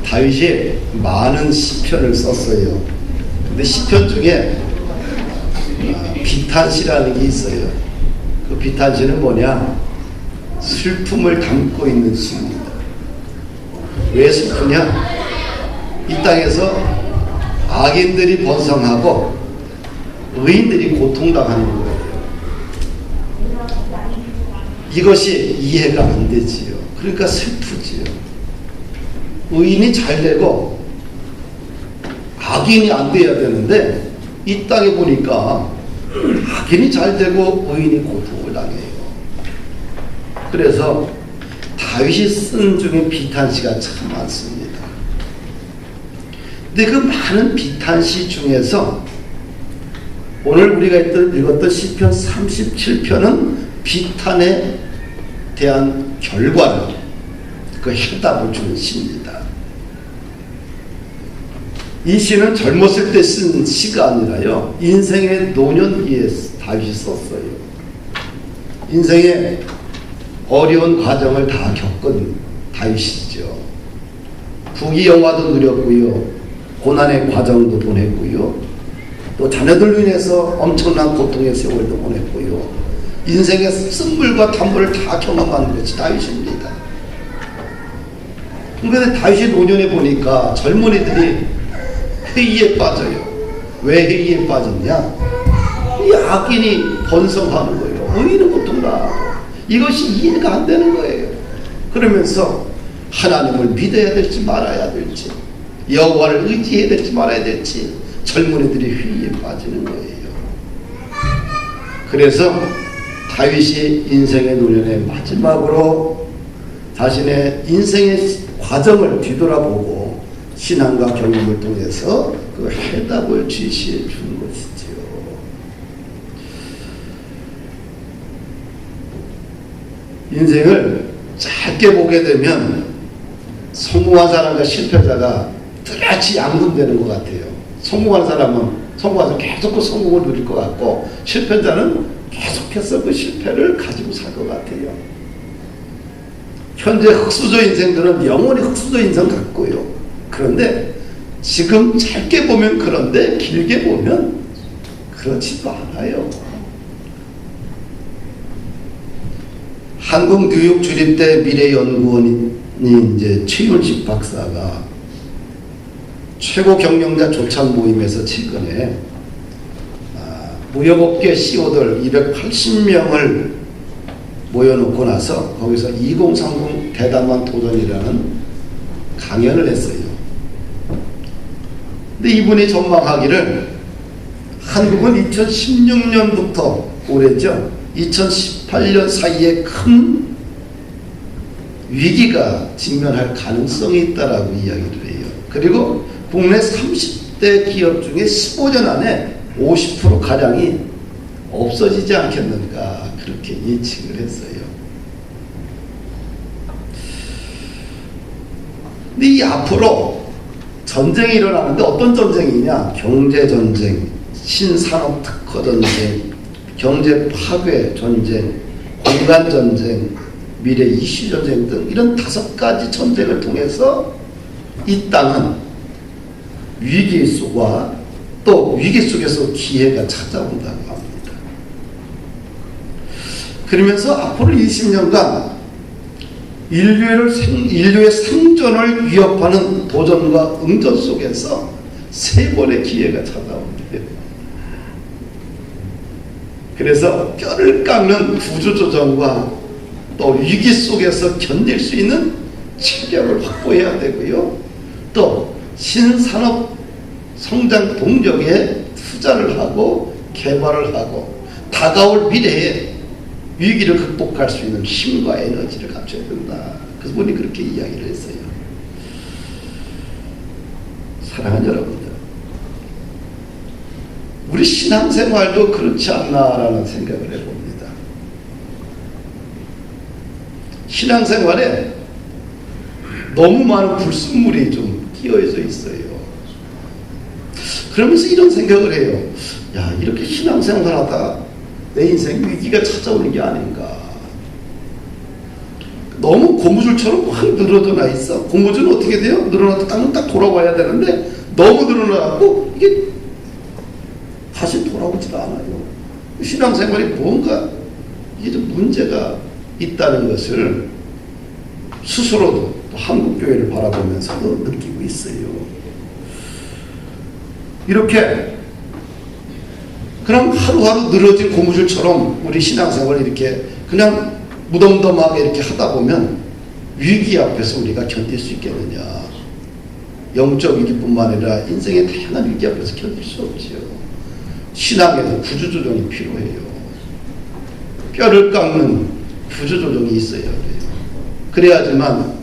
다윗이 많은 시편을 썼어요. 근데 시편 중에 비탄시라는 게 있어요. 그 비탄시는 뭐냐? 슬픔을 담고 있는 시입니다. 왜 슬프냐? 이 땅에서 악인들이 번성하고 의인들이 고통당하는 거예요. 이것이 이해가 안 되지요. 그러니까 슬프지요. 의인이 잘 되고 악인이 안 돼야 되는데 이 땅에 보니까 악인이 잘 되고 의인이 고통을 당해요. 그래서 다윗이 쓴 중에 비탄시가 참 많습니다. 근데 그 많은 비탄시 중에서 오늘 우리가 읽었던 시편 37편은 비탄에 대한 결과를, 그 해답을 주는 시입니다. 이 시는 젊었을 때 쓴 시가 아니라요, 인생의 노년기에 다윗이 썼어요. 인생의 어려운 과정을 다 겪은 다윗이죠. 부귀영화도 누렸고요, 고난의 과정도 보냈고요, 또 자녀들로 인해서 엄청난 고통의 세월도 보냈고요, 인생의 쓴물과 단물을 다 경험한 것이 다윗입니다. 그런데 다윗이 노년에 보니까 젊은이들이 회의에 빠져요. 왜 회의에 빠졌냐? 이 악인이 번성하는 거예요. 의인은 고통당하고. 이것이 이해가 안 되는 거예요. 그러면서 하나님을 믿어야 될지 말아야 될지, 여호와를 의지해야 될지 말아야 될지 젊은이들이 회의에 빠지는 거예요. 그래서 다윗이 인생의 노년의 마지막으로 자신의 인생의 과정을 뒤돌아보고 신앙과 경험을 통해서 그 해답을 제시해 주는 것이지요. 인생을 짧게 보게 되면 성공한 사람과 실패자가 똑같이 양분되는 것 같아요. 성공한 사람은 성공해서 계속 그 성공을 누릴 것 같고, 실패자는 계속해서 그 실패를 가지고 살 것 같아요. 현재 흑수저 인생들은 영원히 흑수저 인생 같고요. 그런데 지금 짧게 보면 그런데 길게 보면 그렇지도 않아요. 한국 뉴욕 주립대 미래연구원이 이제 최윤식 박사가 최고 경영자 조찬 모임에서 최근에 무역업계 CEO들 280명을 모여놓고 나서 거기서 2030 대담한 도전이라는 강연을 했어요. 근데 이분이 전망하기를 한국은 2016년부터 올해죠, 2018년 사이에 큰 위기가 직면할 가능성이 있다라고 이야기를 해요. 그리고 국내 30대 기업 중에 15년 안에 50%가량이 없어지지 않겠는가, 그렇게 예측을 했어요. 근데 이 앞으로 전쟁이 일어나는데 어떤 전쟁이냐? 경제전쟁, 신산업 특허 전쟁, 경제 파괴 전쟁, 공간 전쟁, 미래 이슈 전쟁 등 이런 5가지 전쟁을 통해서 이 땅은 위기 속과 또 위기 속에서 기회가 찾아온다고 합니다. 그러면서 앞으로 20년간 인류의 생존을 위협하는 도전과 응전 속에서 3번의 기회가 찾아온대요. 그래서 뼈를 깎는 구조조정과 또 위기 속에서 견딜 수 있는 체력을 확보해야 되고요, 또 신산업 성장 동력에 투자를 하고 개발을 하고 다가올 미래에 위기를 극복할 수 있는 힘과 에너지를 갖춰야 된다. 그래서 분이 그렇게 이야기를 했어요. 사랑하는 여러분들, 우리 신앙생활도 그렇지 않나라는 생각을 해봅니다. 신앙생활에 너무 많은 불순물이 좀 끼어져 있어요. 그러면서 이런 생각을 해요. 야, 이렇게 신앙생활 하다가 내 인생 위기가 찾아오는 게 아닌가. 너무 고무줄처럼 확 늘어나 있어. 고무줄은 어떻게 돼요? 늘어나도 딱 돌아와야 되는데 너무 늘어나고 이게 다시 돌아오질 않아요. 신앙생활이 뭔가 이게 좀 문제가 있다는 것을 스스로도 또 한국교회를 바라보면서도 느끼고 있어요. 이렇게 그냥 하루하루 늘어진 고무줄처럼 우리 신앙생활을 이렇게 그냥 무덤덤하게 이렇게 하다 보면 위기 앞에서 우리가 견딜 수 있겠느냐. 영적 위기뿐만 아니라 인생의 다양한 위기 앞에서 견딜 수 없지요. 신앙에도 구조조정이 필요해요. 뼈를 깎는 구조조정이 있어야 돼요. 그래야지만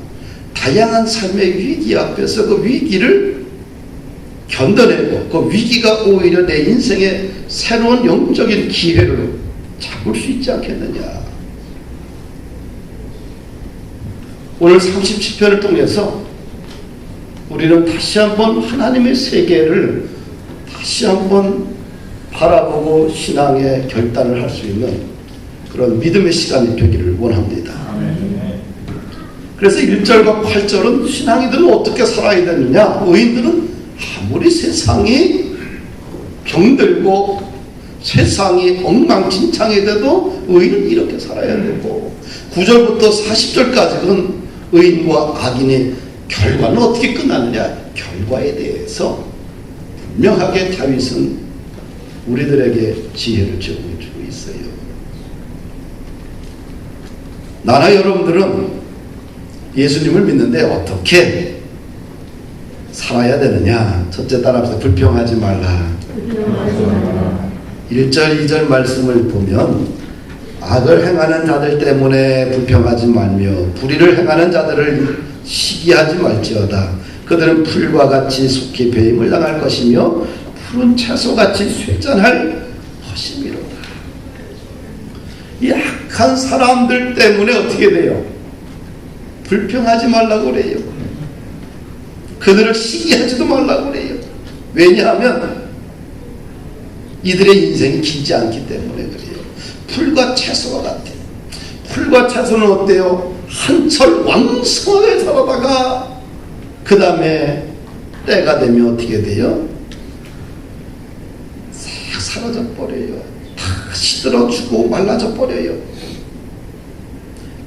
다양한 삶의 위기 앞에서 그 위기를 견뎌내고 그 위기가 오히려 내 인생의 새로운 영적인 기회를 잡을 수 있지 않겠느냐. 오늘 37편을 통해서 우리는 다시 한번 하나님의 세계를 다시 한번 바라보고 신앙의 결단을 할 수 있는 그런 믿음의 시간이 되기를 원합니다. 그래서 1절과 8절은 신앙인들은 어떻게 살아야 되느냐. 의인들은 아무리 세상이 병들고 세상이 엉망진창이 돼도 의인은 이렇게 살아야 되고 9절부터 40절까지는 의인과 악인의 결과는 어떻게 끝나느냐. 결과에 대해서 분명하게 다윗은 우리들에게 지혜를 제공해 주고 있어요. 나나 여러분들은 예수님을 믿는데 어떻게 살아야 되느냐. 첫째 따라서 불평하지 말라. 1절 2절 말씀을 보면 악을 행하는 자들 때문에 불평하지 말며 불의를 행하는 자들을 시기하지 말지어다. 그들은 풀과 같이 속히 배임을 당할 것이며 푸른 채소같이 쇠잔할 것이미로다. 이 악한 사람들 때문에 어떻게 돼요? 불평하지 말라고 그래요. 그들을 시기하지도 말라고 그래요. 왜냐하면 이들의 인생이 길지 않기 때문에 그래요. 풀과 채소와 같아요. 풀과 채소는 어때요? 한철 왕성하게 살아다가 그 다음에 때가 되면 어떻게 돼요? 싹 사라져 버려요. 다 시들어지고 말라져 버려요.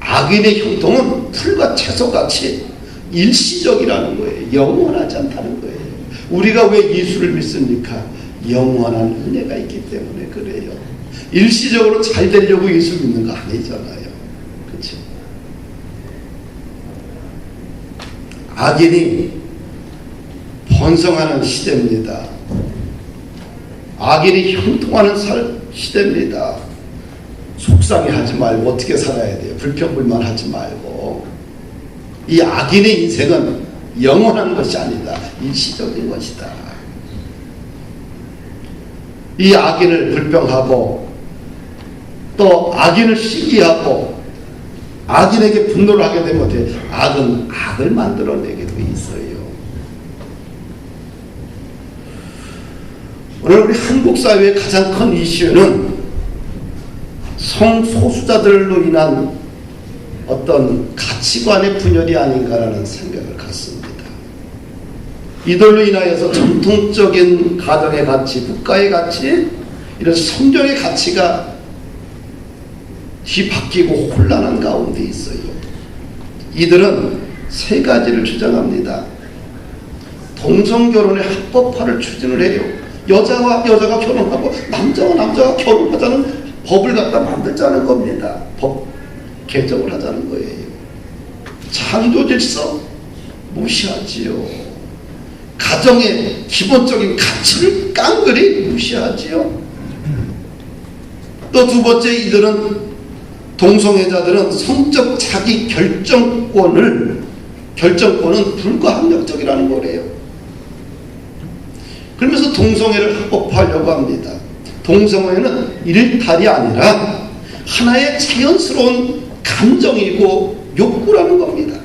악인의 형통은 풀과 채소같이 일시적이라는 거예요. 영원하지 않다는 거예요. 우리가 왜 예수를 믿습니까? 영원한 은혜가 있기 때문에 그래요. 일시적으로 잘 되려고 예수 믿는 거 아니잖아요. 그렇죠? 악인이 번성하는 시대입니다. 악인이 형통하는 시대입니다. 속상해하지 말고 어떻게 살아야 돼요? 불평불만하지 말고. 이 악인의 인생은 영원한 것이 아니다. 일시적인 것이다. 이 악인을 불평하고 또 악인을 시기하고 악인에게 분노를 하게 되면 어떻게 악은 악을 만들어내게 돼 있어요. 오늘 우리 한국 사회의 가장 큰 이슈는 성소수자들로 인한 어떤 가치관의 분열이 아닌가라는 생각을 갖습니다. 이들로 인하여서 전통적인 가정의 가치, 국가의 가치, 이런 성경의 가치가 뒤바뀌고 혼란한 가운데 있어요. 이들은 세 가지를 주장합니다. 동성결혼의 합법화를 추진을 해요. 여자와 여자가 결혼하고 남자와 남자가 결혼하자는 법을 갖다 만들자는 겁니다. 법 개정을 하자는 거예요. 창조질서 무시하지요. 가정의 기본적인 가치를 깡그리 무시하지요. 또 두 번째, 이들은 동성애자들은 성적 자기 결정권은 불가항력적이라는 거래요. 그러면서 동성애를 합법화하려고 합니다. 동성애는 일탈이 아니라 하나의 자연스러운 감정이고 욕구라는 겁니다.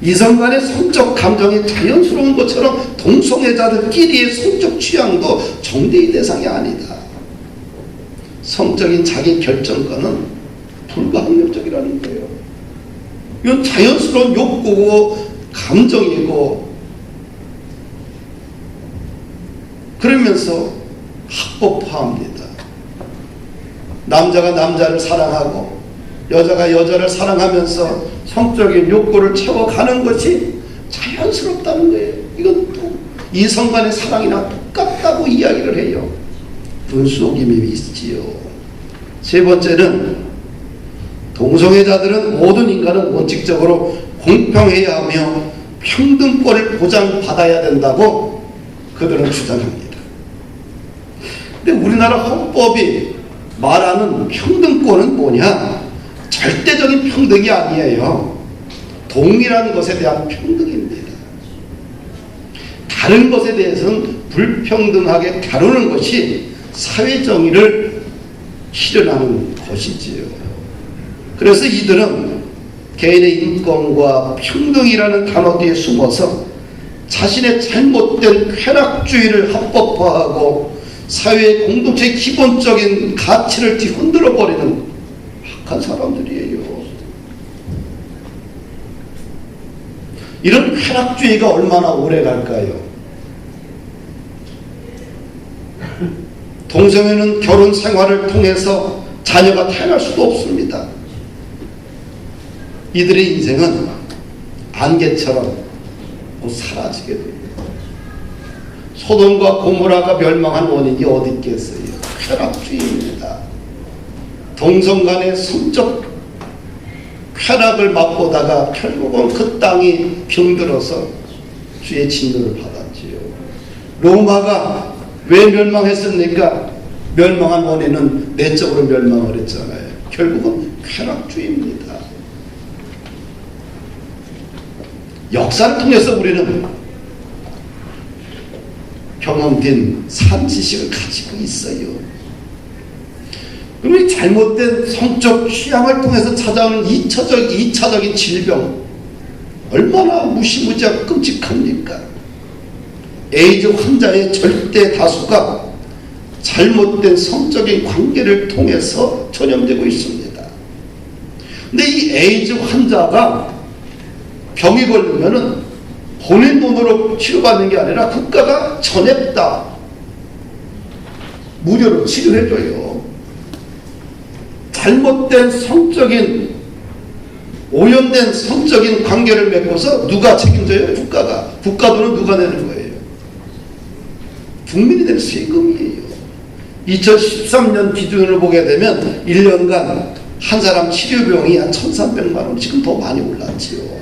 이성 간의 성적 감정이 자연스러운 것처럼 동성애자들끼리의 성적 취향도 정죄의 대상이 아니다. 성적인 자기 결정권은 불가항력적이라는 거예요. 이건 자연스러운 욕구고 감정이고, 그러면서 합법화합니다. 남자가 남자를 사랑하고 여자가 여자를 사랑하면서 성적인 욕구를 채워가는 것이 자연스럽다는 거예요. 이건 또 이성 간의 사랑이나 똑같다고 이야기를 해요. 분속임이 있지요. 세 번째는 동성애자들은 모든 인간은 원칙적으로 공평해야 하며 평등권을 보장받아야 된다고 그들은 주장합니다. 근데 우리나라 헌법이 말하는 평등권은 뭐냐? 절대적인 평등이 아니에요. 동일한 것에 대한 평등입니다. 다른 것에 대해서는 불평등하게 다루는 것이 사회정의를 실현하는 것이지요. 그래서 이들은 개인의 인권과 평등이라는 단어 뒤에 숨어서 자신의 잘못된 쾌락주의를 합법화하고 사회의 공동체의 기본적인 가치를 뒤흔들어 버리는 악한 사람들이에요. 이런 쾌락주의가 얼마나 오래 갈까요? 동성애는 결혼 생활을 통해서 자녀가 태어날 수도 없습니다. 이들의 인생은 안개처럼 곧 사라지게 됩니다. 소돔과 고모라가 멸망한 원인이 어디 있겠어요? 쾌락주의입니다. 동성 간의 성적 쾌락을 맛보다가 결국은 그 땅이 병들어서 주의 진노를 받았지요. 로마가 왜 멸망했습니까? 멸망한 원인은 내적으로 멸망을 했잖아요. 결국은 쾌락주의입니다. 역사를 통해서 우리는 경험된 산지식을 가지고 있어요. 그럼 이 잘못된 성적 취향을 통해서 찾아오는 2차적인 질병, 얼마나 무시무지하고 끔찍합니까? 에이즈 환자의 절대 다수가 잘못된 성적인 관계를 통해서 전염되고 있습니다. 근데 이 에이즈 환자가 병이 걸리면은 본인 돈으로 치료받는 게 아니라 국가가 전액 다 무료로 치료해줘요. 잘못된 성적인 오염된 성적인 관계를 맺고서 누가 책임져요? 국가가. 국가 돈은 누가 내는 거예요? 국민이 낼 세금이에요. 2013년 기준으로 보게 되면 1년간 한 사람 치료비용이 한 1,300만 원, 지금 더 많이 올랐지요.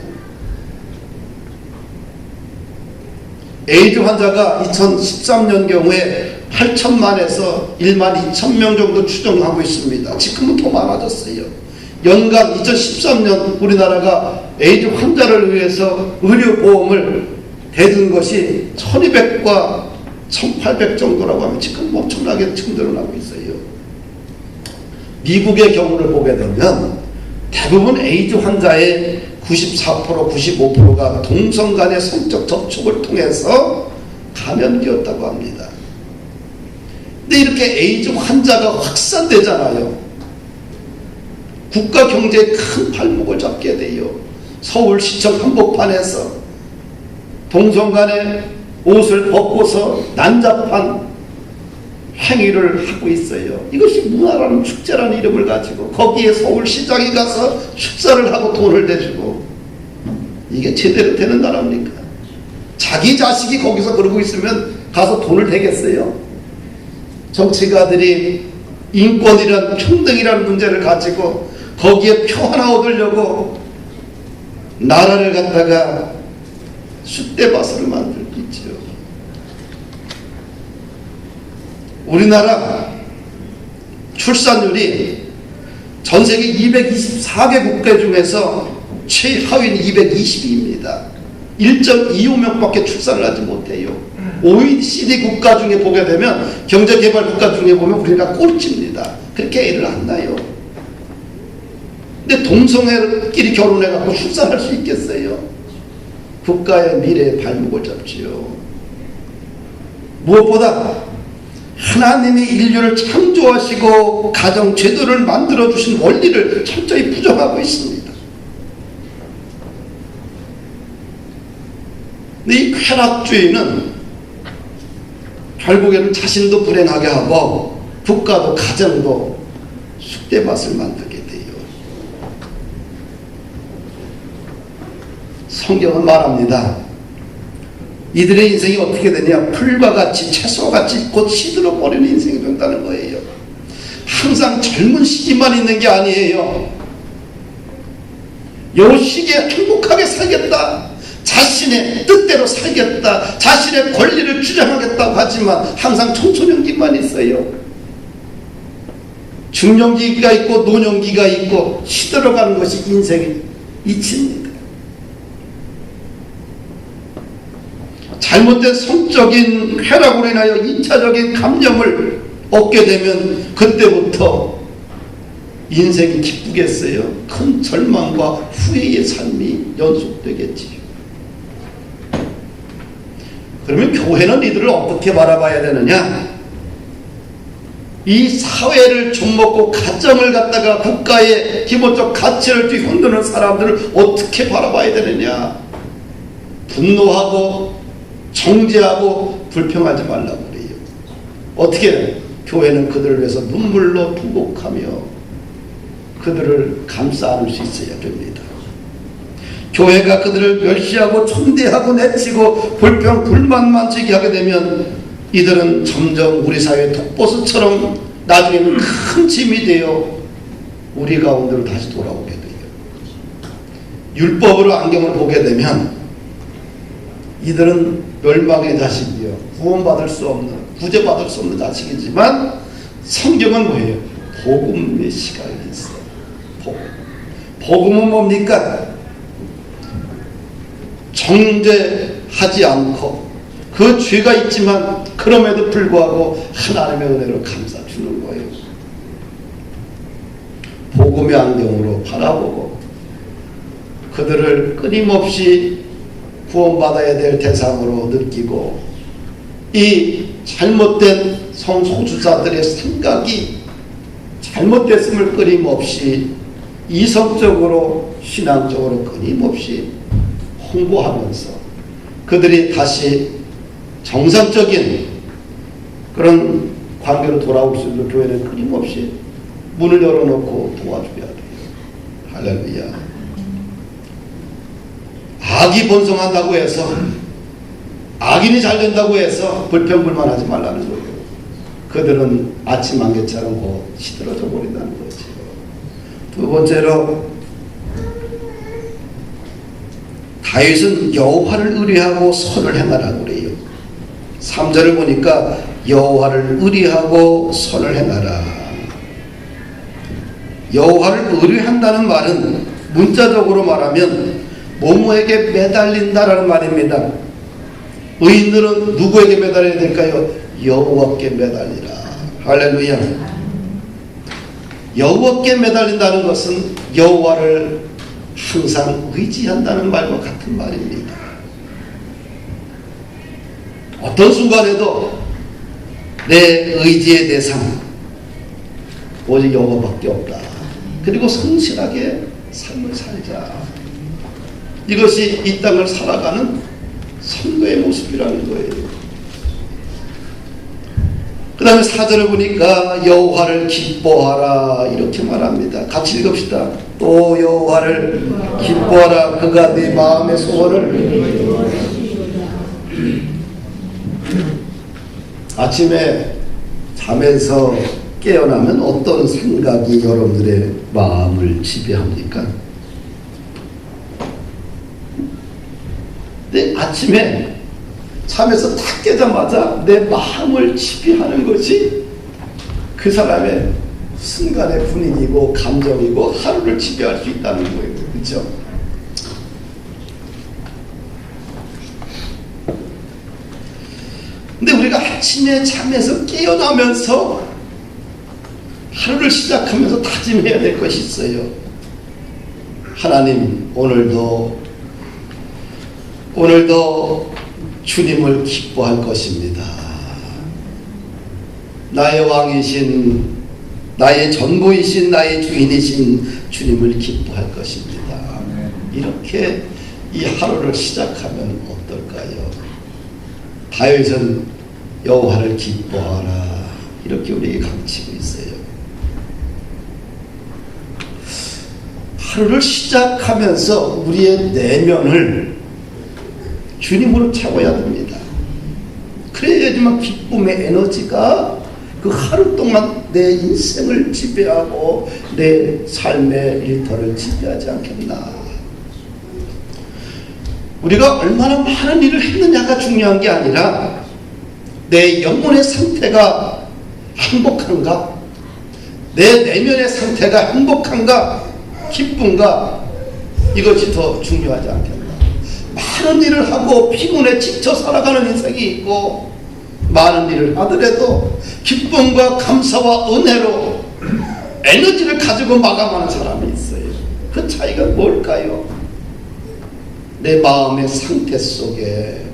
에이즈 환자가 2013년 경우에 8천만에서 1만 2천 명 정도 추정하고 있습니다. 지금은 더 많아졌어요. 연간 2013년 우리나라가 에이즈 환자를 위해서 의료보험을 대든 것이 1200과 1800 정도라고 하면 지금 엄청나게 지금 늘어나고 있어요. 미국의 경우를 보게 되면 대부분 에이즈 환자의 94%, 95%가 동성 간의 성적 접촉을 통해서 감염되었다고 합니다. 근데 이렇게 에이즈 환자가 확산되잖아요. 국가 경제에 큰 발목을 잡게 돼요. 서울시청 한복판에서 동성 간의 옷을 벗고서 난잡한 행위를 하고 있어요. 이것이 문화라는 축제라는 이름을 가지고 거기에 서울시장이 가서 축사를 하고 돈을 내주고, 이게 제대로 되는 나라입니까? 자기 자식이 거기서 그러고 있으면 가서 돈을 대겠어요? 정치가들이 인권이란 평등이라는 문제를 가지고 거기에 표 하나 얻으려고 나라를 갖다가 숫대밭으로 만들고 있죠. 우리나라 출산율이 전 세계 224개 국가 중에서 최하위는 220위입니다. 1.25명밖에 출산을 하지 못해요. OECD 국가 중에 보게 되면, 경제개발 국가 중에 보면 우리가 꼴찌입니다. 그렇게 애를 안 낳아요. 근데 동성애끼리 결혼해갖고 출산할 수 있겠어요? 국가의 미래에 발목을 잡지요. 무엇보다 하나님이 인류를 창조하시고 가정 제도를 만들어 주신 원리를 철저히 부정하고 있습니다. 근데 이 쾌락주의는 결국에는 자신도 불행하게 하고 국가도 가정도 쑥대밭을 만들게 돼요. 성경은 말합니다. 이들의 인생이 어떻게 되냐? 풀과 같이 채소같이 곧 시들어 버리는 인생이 된다는 거예요. 항상 젊은 시기만 있는 게 아니에요. 요 시기에 행복하게 살겠다, 자신의 뜻대로 살겠다, 자신의 권리를 주장하겠다고 하지만 항상 청소년기만 있어요. 중년기가 있고 노년기가 있고 시들어가는 것이 인생의 이치입니다. 잘못된 성적인 쾌락으로 인하여 2차적인 감염을 얻게 되면 그때부터 인생이 기쁘겠어요? 큰 절망과 후회의 삶이 연속되겠지요. 그러면 교회는 이들을 어떻게 바라봐야 되느냐? 이 사회를 좀먹고 가정을 갖다가 국가의 기본적 가치를 뒤흔드는 사람들을 어떻게 바라봐야 되느냐? 분노하고 정죄하고 불평하지 말라고 그래요. 어떻게? 교회는 그들을 위해서 눈물로 통곡하며 그들을 감싸 안을 수 있어야 됩니다. 교회가 그들을 멸시하고 천대하고 내치고 불평 불만만 제기하게 되면 이들은 점점 우리 사회의 독보수처럼 나중에는 큰 짐이 되어 우리 가운데로 다시 돌아오게 돼요. 율법으로 안경을 보게 되면 이들은 멸망의 자식이요, 구원받을 수 없는, 구제받을 수 없는 자식이지만 성경은 뭐예요? 복음의 시각이 있어요. 복음은 뭡니까? 정죄하지 않고 그 죄가 있지만 그럼에도 불구하고 하나님의 은혜로 감싸주는 거예요. 복음의 안경으로 바라보고 그들을 끊임없이 구원받아야 될 대상으로 느끼고 이 잘못된 성소수자들의 생각이 잘못됐음을 끊임없이 이성적으로 신앙적으로 끊임없이 홍보하면서 그들이 다시 정상적인 그런 관계로 돌아올 수 있는 교회는 끊임없이 문을 열어놓고 도와줘야 돼요. 할렐루야. 악이 번성한다고 해서 악인이 잘 된다고 해서 불평불만하지 말라는 거예요. 그들은 아침 안개처럼 곧 시들어져 버린다는 거죠. 두 번째로 다윗은 여호와를 의뢰하고 선을 행하라고 그래요. 3절을 보니까 여호와를 의뢰하고 선을 행하라. 여호와를 의뢰한다는 말은 문자적으로 말하면 모모에게 매달린다라는 말입니다. 의인들은 누구에게 매달려야 될까요? 여호와께 매달리라. 할렐루야. 여호와께 매달린다는 것은 여호와를 항상 의지한다는 말과 같은 말입니다. 어떤 순간에도 내 의지의 대상 오직 여호와밖에 없다. 그리고 성실하게 삶을 살자. 이것이 이 땅을 살아가는 성도의 모습이라는 거예요. 그 다음에 4절을 보니까 여호와를 기뻐하라 이렇게 말합니다. 같이 읽읍시다. 또 여호와를 기뻐하라. 그가 네 마음의 소원을. 아침에 잠에서 깨어나면 어떤 생각이 여러분들의 마음을 지배합니까? 근데 아침에 잠에서 탁 깨자마자 내 마음을 지배하는 것이 그 사람의 순간의 분위기고 감정이고 하루를 지배할 수 있다는 거예요. 그렇죠? 근데 우리가 아침에 잠에서 깨어나면서 하루를 시작하면서 다짐해야 될 것이 있어요. 하나님, 오늘도 주님을 기뻐할 것입니다. 나의 왕이신, 나의 전부이신, 나의 주인이신 주님을 기뻐할 것입니다. 이렇게 이 하루를 시작하면 어떨까요? 다윗은 여호와를 기뻐하라 이렇게 우리에게 가르치고 있어요. 하루를 시작하면서 우리의 내면을 주님으로 채워야 됩니다. 그래야지만 기쁨의 에너지가 그 하루 동안 내 인생을 지배하고 내 삶의 일터를 지배하지 않겠나. 우리가 얼마나 많은 일을 했느냐가 중요한 게 아니라 내 영혼의 상태가 행복한가, 내 내면의 상태가 행복한가, 기쁜가, 이것이 더 중요하지 않겠나. 많은 일을 하고 피곤해 지쳐 살아가는 인생이 있고, 많은 일을 하더라도 기쁨과 감사와 은혜로 에너지를 가지고 마감하는 사람이 있어요. 그 차이가 뭘까요? 내 마음의 상태 속에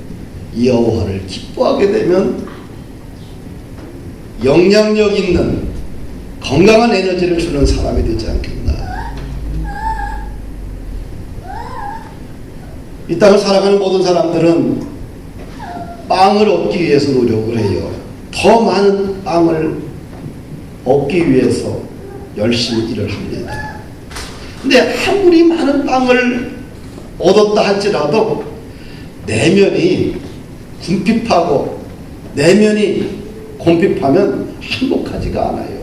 여호와를 기뻐하게 되면 영향력 있는 건강한 에너지를 주는 사람이 되지 않겠나. 이 땅을 살아가는 모든 사람들은 빵을 얻기 위해서 노력을 해요. 더 많은 빵을 얻기 위해서 열심히 일을 합니다. 근데 아무리 많은 빵을 얻었다 할지라도 내면이 궁핍하고 내면이 곰핍하면 행복하지가 않아요.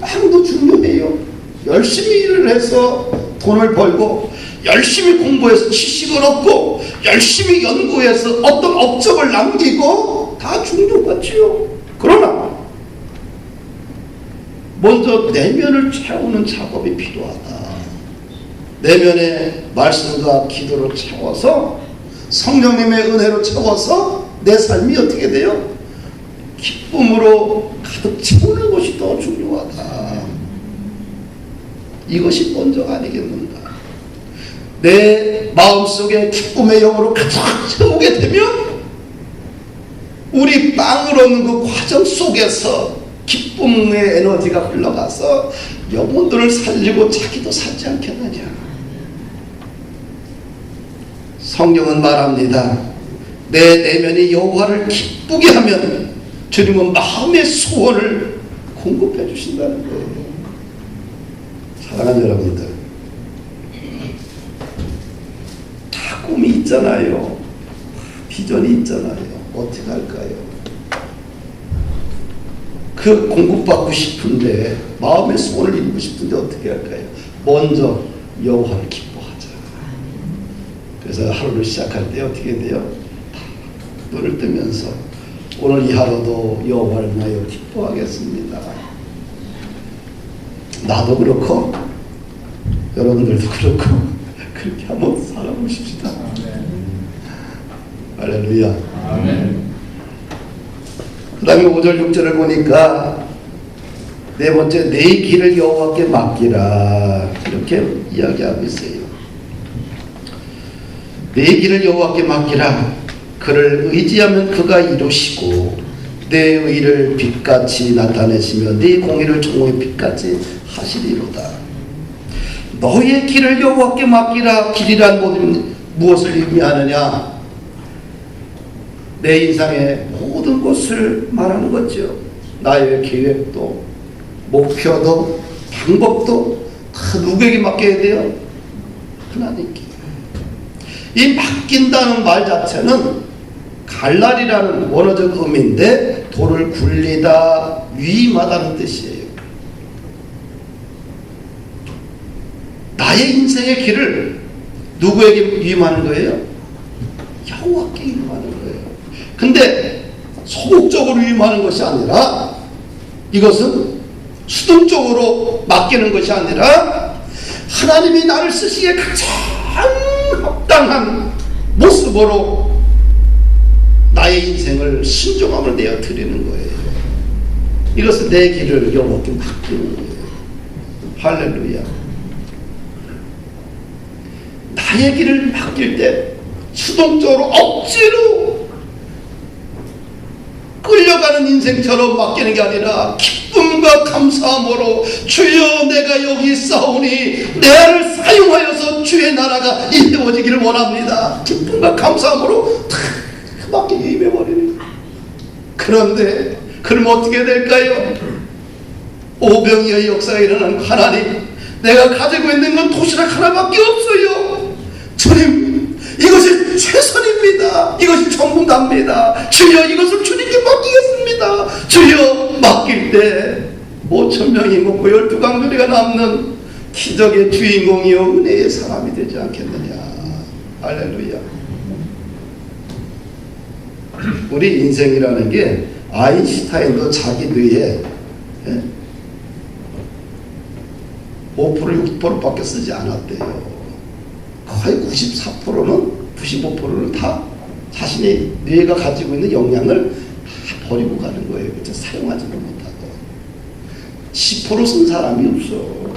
빵도 중요해요. 열심히 일을 해서 돈을 벌고 열심히 공부해서 지식을 얻고 열심히 연구해서 어떤 업적을 남기고 다 중요하지요. 그러나 먼저 내면을 채우는 작업이 필요하다. 내면의 말씀과 기도로 채워서 성령님의 은혜로 채워서 내 삶이 어떻게 돼요? 기쁨으로 가득 채우는 것이 더 중요하다. 이것이 먼저 아니겠는가. 내 마음속에 기쁨의 영으로 가득 채우게 되면 우리 빵을 얻는 그 과정 속에서 기쁨의 에너지가 흘러가서 영혼들을 살리고 자기도 살지 않겠느냐. 성경은 말합니다. 내 내면이 여호와를 기쁘게 하면 주님은 마음의 소원을 공급해 주신다는 거예요. 사랑하는 여러분들, 다 꿈이 있잖아요. 비전이 있잖아요. 어떻게 할까요? 그 공급받고 싶은데, 마음의 소원을 이루고 싶은데 어떻게 할까요? 먼저 여호와를 기뻐하자. 그래서 하루를 시작할 때 어떻게 돼요? 눈을 뜨면서 오늘 이 하루도 여호와를 위하여 기뻐하겠습니다. 나도 그렇고 여러분들도 그렇고 그렇게 한번 살아보십시다. 할렐루야. 그 다음에 5절 6절을 보니까 네 번째, 내 길을 여호와께 맡기라 이렇게 이야기하고 있어요. 내 길을 여호와께 맡기라. 그를 의지하면 그가 이루시고 내 의를 빛같이 나타내시며 네 공의를 종의 빛같이 하시리로다. 너의 길을 여호와께 맡기라. 길이란 무엇을 의미하느냐? 내 인생의 모든 것을 말하는 거죠. 나의 계획도 목표도 방법도 다 누구에게 맡겨야 돼요? 하나님께. 이 맡긴다는 말 자체는 갈날이라는 원어적 의미인데 돌을 굴리다, 위임하다는 뜻이에요. 나의 인생의 길을 누구에게 위임하는 거예요? 여호와께 위임하는 거예요. 근데 소극적으로 위임하는 것이 아니라, 이것은 수동적으로 맡기는 것이 아니라 하나님이 나를 쓰시기에 가장 합당한 모습으로 나의 인생을 순종함을 내어 드리는 거예요. 이것은 내 길을 여호와께 맡기는 거예요. 할렐루야. 나의 길을 맡길 때 수동적으로 억지로 끌려가는 인생처럼 맡기는 게 아니라 기쁨과 감사함으로 주여 내가 여기 있사오니 내를 사용하여서 주의 나라가 이루어지기를 원합니다. 기쁨과 감사함으로 탁 맡기게 임해버리는. 그런데 그럼 어떻게 될까요? 오병이어의 역사가 일어난 하나님, 내가 가지고 있는 건 도시락 하나밖에 없어요. 주님, 이것이 최선입니다. 이것이 전부답니다. 주여, 이것을 주님께 맡기겠습니다. 주여, 맡길 때 5,000명이 먹고 12강조리가 남는 기적의 주인공이요 은혜의 사람이 되지 않겠느냐. 할렐루야. 우리 인생이라는 게 아인슈타인도 자기 뇌에 5% 6%밖에 쓰지 않았대요. 거의 94%는 95%는 다 자신의 뇌가 가지고 있는 역량을 다 버리고 가는 거예요. 그래서 사용하지도 못하고 10% 쓴 사람이 없어.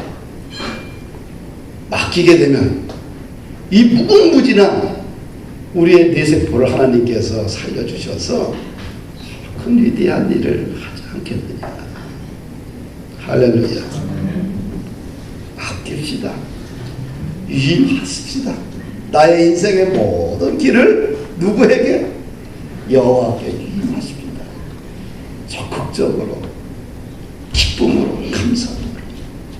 맡기게 되면 이 무궁무진한 우리의 뇌세포를 하나님께서 살려주셔서 큰 위대한 일을 하지 않겠느냐. 할렐루야. 맡깁시다. 유임하십시다. 나의 인생의 모든 길을 누구에게? 여호와께 유임하십니다. 적극적으로, 기쁨으로, 감사함으로.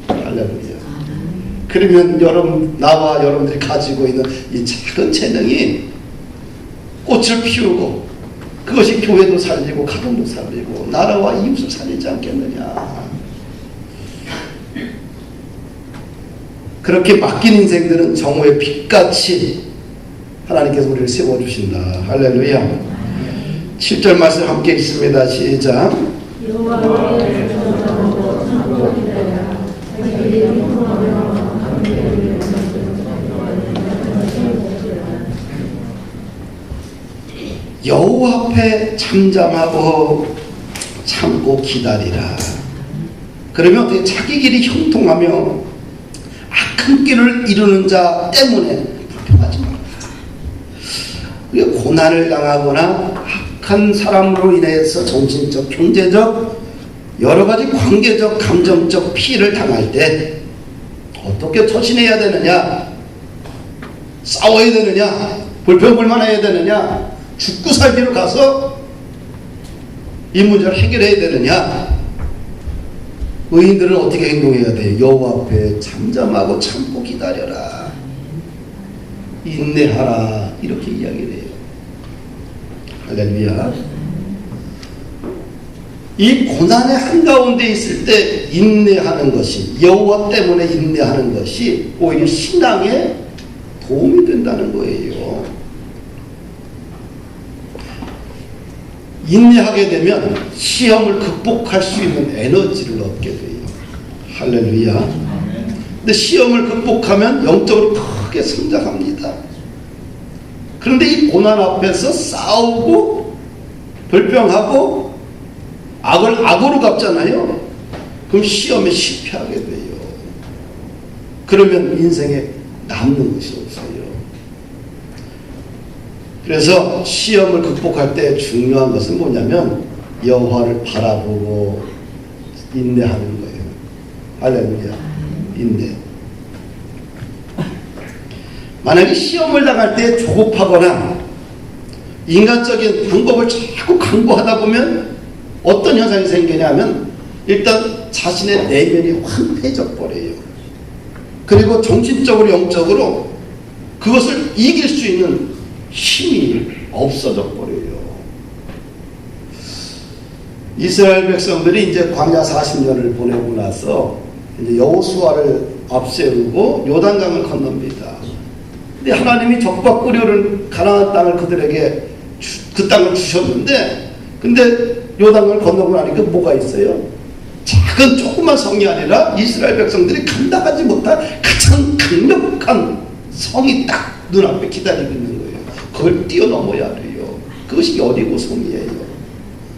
할렐루야. 그러면 여러분, 나와 여러분들이 가지고 있는 이 작은 재능이 꽃을 피우고 그것이 교회도 살리고 가정도 살리고 나라와 이웃을 살리지 않겠느냐. 그렇게 맡긴 인생들은 정오의 빛같이 하나님께서 우리를 세워주신다. 할렐루야. 7절 말씀 함께 읽습니다. 시작. 여호와 앞에 잠잠하고 참고 기다리라. 그러면 어떻게 자기 길이 형통하며 악한 길을 이루는 자 때문에 불평하지 말라. 고난을 당하거나 악한 사람으로 인해서 정신적, 경제적, 여러 가지 관계적, 감정적 피해를 당할 때 어떻게 처신해야 되느냐? 싸워야 되느냐? 불평불만해야 되느냐? 죽고 살기로 가서 이 문제를 해결해야 되느냐? 의인들은 어떻게 행동해야 돼? 여호와 앞에 잠잠하고 참고 기다려라. 인내하라. 이렇게 이야기를 해요. 할렐루야. 이 고난의 한가운데 있을 때 인내하는 것이, 여호와 때문에 인내하는 것이 오히려 신앙에 도움이 된다는 거예요. 인내하게 되면 시험을 극복할 수 있는 에너지를 얻게 돼요. 할렐루야. 근데 시험을 극복하면 영적으로 크게 성장합니다. 그런데 이 고난 앞에서 싸우고 불평하고 악을 악으로 갚잖아요. 그럼 시험에 실패하게 돼요. 그러면 인생에 남는 것이 없어요. 그래서 시험을 극복할 때 중요한 것은 뭐냐면 여호와를 바라보고 인내하는 거예요. 할렐루야. 인내. 만약에 시험을 당할 때 조급하거나 인간적인 방법을 자꾸 강구하다 보면 어떤 현상이 생기냐면 일단 자신의 내면이 황폐해져 버려요. 그리고 정신적으로 영적으로 그것을 이길 수 있는 힘이 없어져 버려요. 이스라엘 백성들이 이제 광야 40년을 보내고 나서 이제 여호수아를 앞세우고 요단강을 건넙니다. 근데 하나님이 적과 꿀효를 가나안 땅을 그들에게 그 땅을 주셨는데, 근데 요단강을 건너고 나니까 뭐가 있어요? 작은 조그만 성이 아니라 이스라엘 백성들이 감당하지 못한 가장 강력한 성이 딱 눈앞에 기다리고 있는 거예요. 그걸 뛰어넘어야 돼요. 그것이 여리고 성이에요.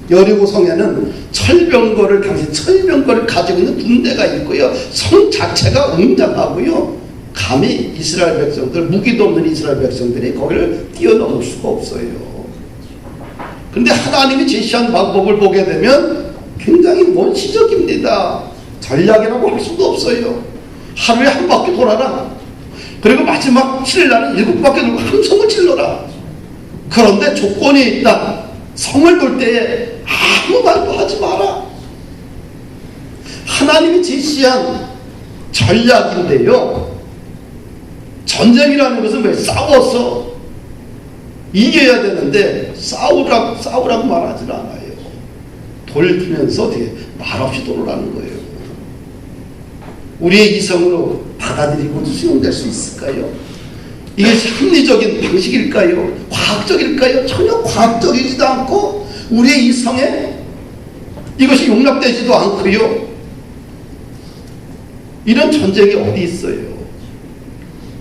여리고 성에는 철병거를, 당시 철병거를 가지고 있는 군대가 있고요. 성 자체가 웅장하고요. 감히 이스라엘 백성들, 무기도 없는 이스라엘 백성들이 거기를 뛰어넘을 수가 없어요. 그런데 하나님이 제시한 방법을 보게 되면 굉장히 원시적입니다. 전략이라고 할 수도 없어요. 하루에 한 바퀴 돌아라. 그리고 마지막 7일날은 7바퀴 돌고 함성을 질러라. 그런데 조건이 있다. 성을 돌 때에 아무 말도 하지 마라. 하나님이 제시한 전략인데요. 전쟁이라는 것은 왜 싸워서 이겨야 되는데 싸우라고 말하지 않아요. 돌리면서 어떻게 말없이 돌으라는 거예요. 우리의 이성으로 받아들이고 수용될 수 있을까요? 이게 합리적인 방식일까요? 과학적일까요? 전혀 과학적이지도 않고 우리의 이성에 이것이 용납되지도 않고요. 이런 전쟁이 어디 있어요?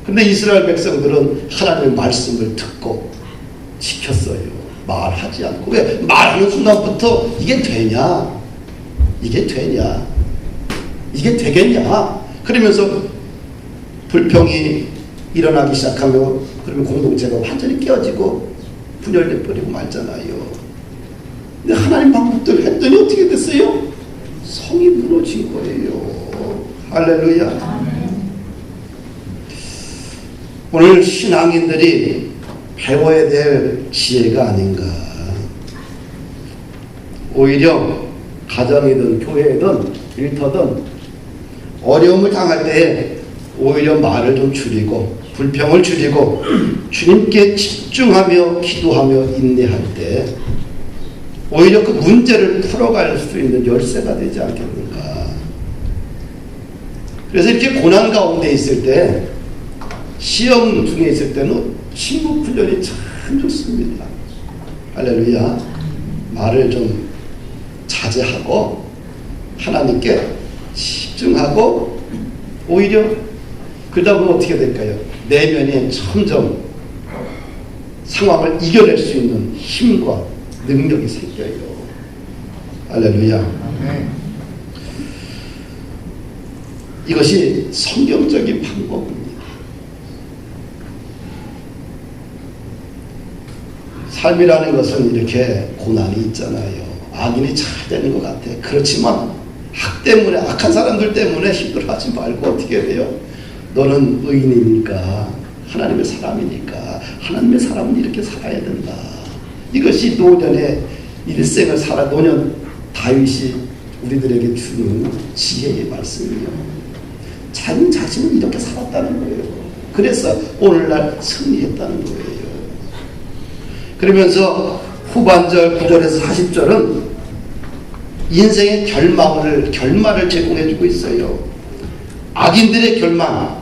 근데 이스라엘 백성들은 하나님의 말씀을 듣고 지켰어요. 말하지 않고. 왜? 말하는 순간부터 이게 되냐? 이게 되냐? 이게 되겠냐? 그러면서 불평이 일어나기 시작하며 그러면 공동체가 완전히 깨어지고 분열돼 버리고 말잖아요. 근데 하나님 방법대로 했더니 어떻게 됐어요? 성이 무너진 거예요. 할렐루야. 오늘 신앙인들이 배워야 될 지혜가 아닌가. 오히려 가정이든 교회든 일터든 어려움을 당할 때 오히려 말을 좀 줄이고 불평을 줄이고 주님께 집중하며 기도하며 인내할 때 오히려 그 문제를 풀어갈 수 있는 열쇠가 되지 않겠는가. 그래서 이렇게 고난 가운데 있을 때 시험 중에 있을 때는 심부 훈련이 참 좋습니다. 할렐루야. 말을 좀 자제하고 하나님께 집중하고 오히려 그러다 보면 어떻게 될까요? 내면에 점점 상황을 이겨낼 수 있는 힘과 능력이 생겨요. 할렐루야. 이것이 성경적인 방법입니다. 삶이라는 것은 이렇게 고난이 있잖아요. 악인이 잘 되는 것 같아. 그렇지만 악 때문에, 악한 사람들 때문에 힘들어하지 말고 어떻게 돼요? 너는 의인이니까, 하나님의 사람이니까, 하나님의 사람은 이렇게 살아야 된다. 이것이 노년의 일생을 살아, 노년 다윗이 우리들에게 주는 지혜의 말씀이에요. 자기 자신은 이렇게 살았다는 거예요. 그래서 오늘날 승리했다는 거예요. 그러면서 후반절 9절에서 40절은 인생의 결말을 제공해주고 있어요. 악인들의 결말,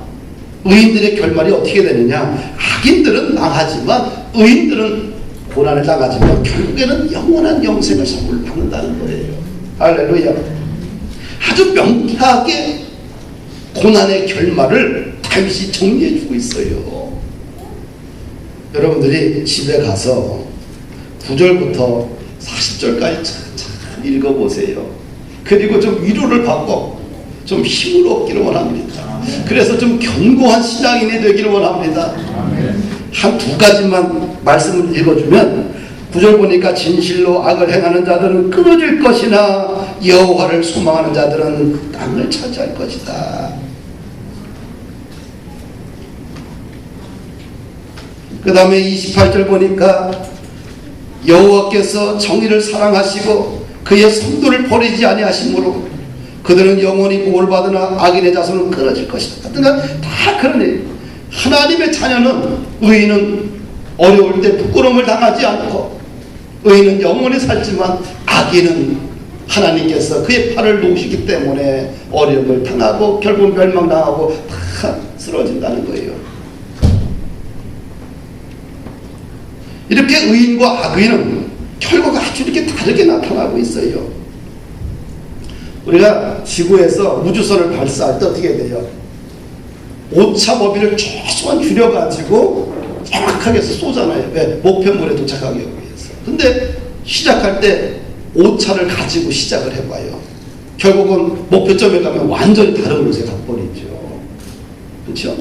의인들의 결말이 어떻게 되느냐. 악인들은 망하지만 의인들은 고난을 당하지만 결국에는 영원한 영생을 선물 받는다는 거예요. 할렐루야. 아주 명쾌하게 고난의 결말을 다윗이 정리해주고 있어요. 여러분들이 집에 가서 9절부터 40절까지 잘 읽어보세요. 그리고 좀 위로를 받고 좀 힘을 얻기를 원합니다. 그래서 좀 견고한 신앙인이 되기를 원합니다. 한 두 가지만 말씀을 읽어주면 9절 보니까 진실로 악을 행하는 자들은 끊어질 것이나 여호와를 소망하는 자들은 땅을 차지할 것이다. 그 다음에 28절 보니까 여호와께서 정의를 사랑하시고 그의 선도를 버리지 아니하심으로 그들은 영원히 복을 받으나 악인의 자손은 끊어질 것이다. 다 그러네. 하나님의 자녀는, 의인은 어려울 때 부끄러움을 당하지 않고 의인은 영원히 살지만 악인은 하나님께서 그의 팔을 놓으시기 때문에 어려움을 당하고 결국 멸망당하고 다 쓰러진다는 거예요. 이렇게 의인과 악의는 결국 아주 이렇게 다르게 나타나고 있어요. 우리가 지구에서 우주선을 발사할 때 어떻게 돼요? 오차 범위를 최소한 줄여가지고 정확하게 쏘잖아요. 왜? 목표물에 도착하기 위해서. 근데 시작할 때 오차를 가지고 시작을 해봐요. 결국은 목표점에 가면 완전히 다른 곳에 가버리죠. 그렇죠?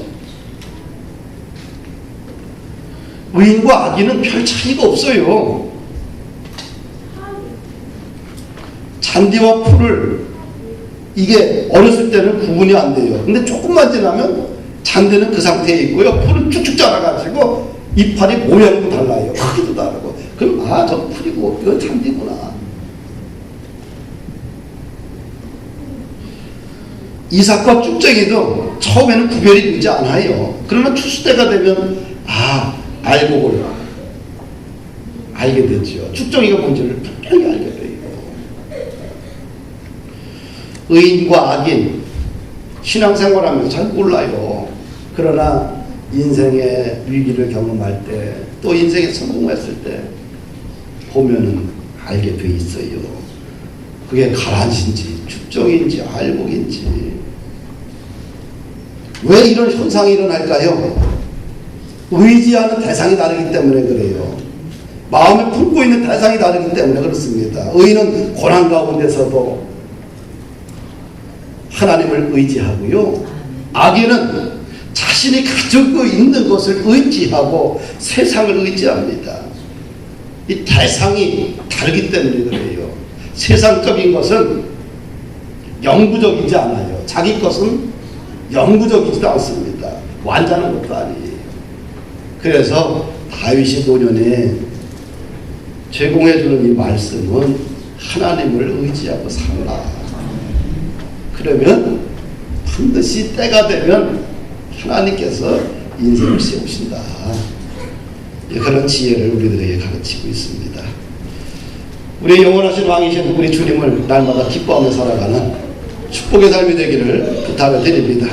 의인과 악인은 별 차이가 없어요. 잔디와 풀을 이게 어렸을 때는 구분이 안 돼요. 근데 조금만 지나면 잔디는 그 상태에 있고요. 풀은 쭉쭉 자라가지고 이파리 모양도 달라요. 크기도 다르고. 그럼 아, 저 풀이고 이건 잔디구나. 이삭과 쭉정이도 처음에는 구별이 되지 않아요. 그러나 추수 때가 되면 아, 알곡을 알게 되죠. 쭉정이가 뭔지를 분명히 알게 돼요. 의인과 악인 신앙생활하면서 잘 몰라요. 그러나 인생의 위기를 경험할 때 또 인생에 성공했을 때 보면은 알게 돼 있어요. 그게 가라지인지 축정인지 알곡인지. 왜 이런 현상이 일어날까요? 의지하는 대상이 다르기 때문에 그래요. 마음에 품고 있는 대상이 다르기 때문에 그렇습니다. 의인은 고난 가운데서도 하나님을 의지하고요. 악인은 자신이 가지고 있는 것을 의지하고 세상을 의지합니다. 이 대상이 다르기 때문에 그래요. 세상적인 것은 영구적이지 않아요. 자기 것은 영구적이지도 않습니다. 완전한 것도 아니에요. 그래서 다윗이 노년에 제공해주는 이 말씀은 하나님을 의지하고 살라. 그러면 반드시 때가 되면 하나님께서 인생을 세우신다. 그런 지혜를 우리들에게 가르치고 있습니다. 우리의 영원하신 왕이신 우리 주님을 날마다 기뻐하며 살아가는 축복의 삶이 되기를 부탁을 드립니다.